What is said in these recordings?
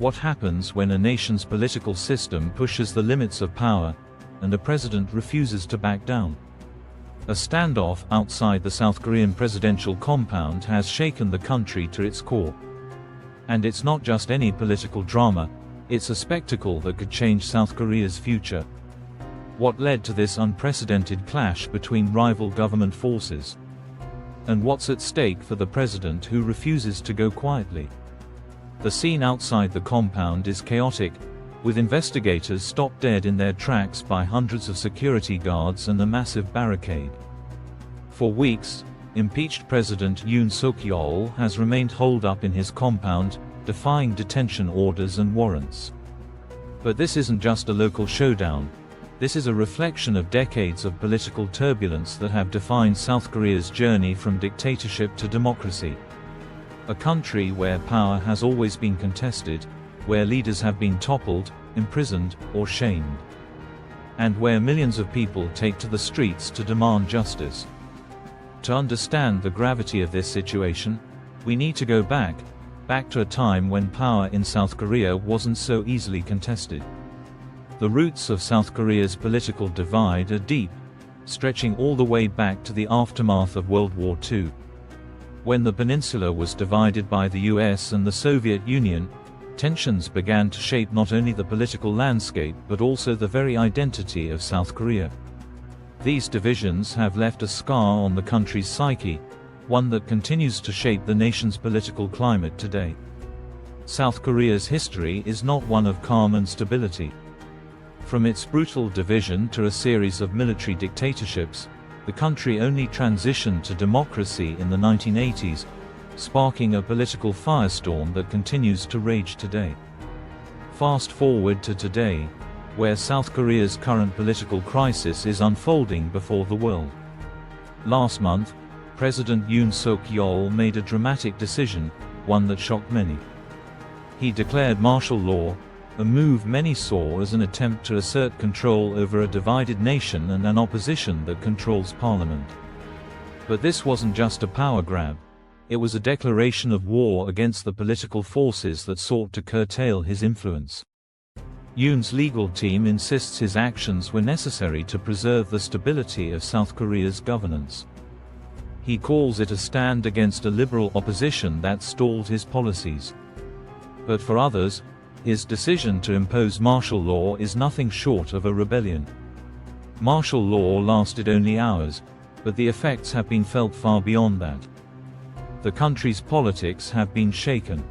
What happens when a nation's political system pushes the limits of power, and a president refuses to back down? A standoff outside the South Korean presidential compound has shaken the country to its core. And it's not just any political drama, it's a spectacle that could change South Korea's future. What led to this unprecedented clash between rival government forces? And what's at stake for the president who refuses to go quietly? The scene outside the compound is chaotic, with investigators stopped dead in their tracks by hundreds of security guards and a massive barricade. For weeks, impeached President Yoon Suk-yeol has remained holed up in his compound, defying detention orders and warrants. But this isn't just a local showdown. This is a reflection of decades of political turbulence that have defined South Korea's journey from dictatorship to democracy. A country where power has always been contested, where leaders have been toppled, imprisoned, or shamed. And where millions of people take to the streets to demand justice. To understand the gravity of this situation, we need to go back to a time when power in South Korea wasn't so easily contested. The roots of South Korea's political divide are deep, stretching all the way back to the aftermath of World War II. When the peninsula was divided by the US and the Soviet Union, tensions began to shape not only the political landscape but also the very identity of South Korea. These divisions have left a scar on the country's psyche, one that continues to shape the nation's political climate today. South Korea's history is not one of calm and stability. From its brutal division to a series of military dictatorships, the country only transitioned to democracy in the 1980s, sparking a political firestorm that continues to rage today. Fast forward to today, where South Korea's current political crisis is unfolding before the world. Last month, President Yoon Suk-yeol made a dramatic decision, one that shocked many. He declared martial law, a move many saw as an attempt to assert control over a divided nation and an opposition that controls parliament. But this wasn't just a power grab. It was a declaration of war against the political forces that sought to curtail his influence. Yoon's legal team insists his actions were necessary to preserve the stability of South Korea's governance. He calls it a stand against a liberal opposition that stalled his policies. But for others, his decision to impose martial law is nothing short of a rebellion. Martial law lasted only hours, but the effects have been felt far beyond that. The country's politics have been shaken.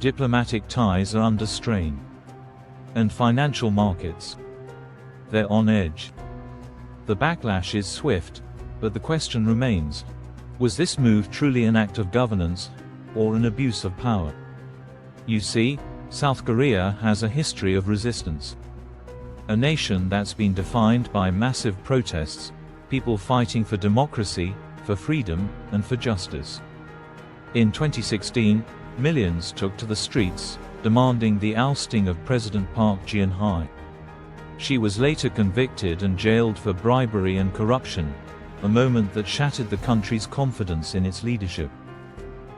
Diplomatic ties are under strain. And financial markets, they're on edge. The backlash is swift, but the question remains: was this move truly an act of governance, or an abuse of power? You see, South Korea has a history of resistance. A nation that's been defined by massive protests, people fighting for democracy, for freedom, and for justice. In 2016, millions took to the streets, demanding the ousting of President Park Geun-hye. She was later convicted and jailed for bribery and corruption, a moment that shattered the country's confidence in its leadership.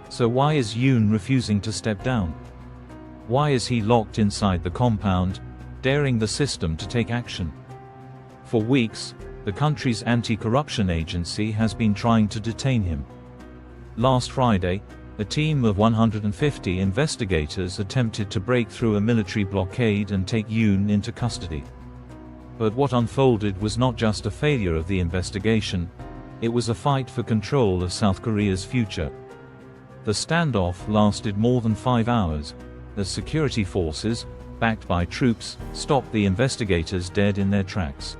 So why is Yoon refusing to step down? Why is he locked inside the compound, daring the system to take action? For weeks, the country's anti-corruption agency has been trying to detain him. Last Friday, a team of 150 investigators attempted to break through a military blockade and take Yoon into custody. But what unfolded was not just a failure of the investigation, it was a fight for control of South Korea's future. The standoff lasted more than 5 hours, as security forces, backed by troops, stopped the investigators dead in their tracks.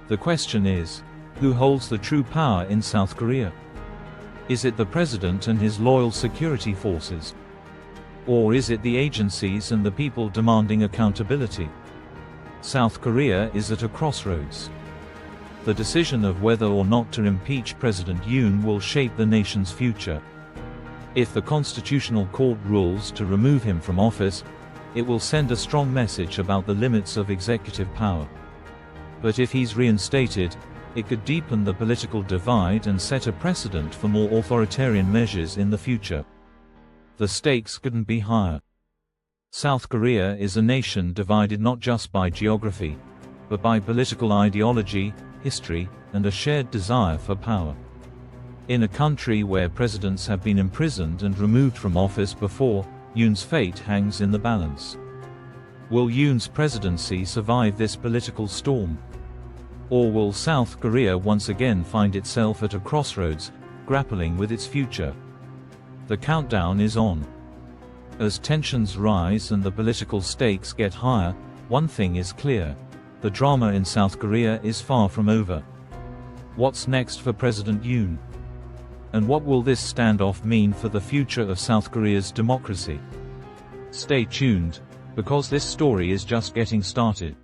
The question is, who holds the true power in South Korea? Is it the president and his loyal security forces? Or is it the agencies and the people demanding accountability? South Korea is at a crossroads. The decision of whether or not to impeach President Yoon will shape the nation's future. If the Constitutional Court rules to remove him from office, it will send a strong message about the limits of executive power. But if he's reinstated, it could deepen the political divide and set a precedent for more authoritarian measures in the future. The stakes couldn't be higher. South Korea is a nation divided not just by geography, but by political ideology, history, and a shared desire for power. In a country where presidents have been imprisoned and removed from office before, Yoon's fate hangs in the balance. Will Yoon's presidency survive this political storm? Or will South Korea once again find itself at a crossroads, grappling with its future? The countdown is on. As tensions rise and the political stakes get higher, one thing is clear: the drama in South Korea is far from over. What's next for President Yoon? And what will this standoff mean for the future of South Korea's democracy? Stay tuned, because this story is just getting started.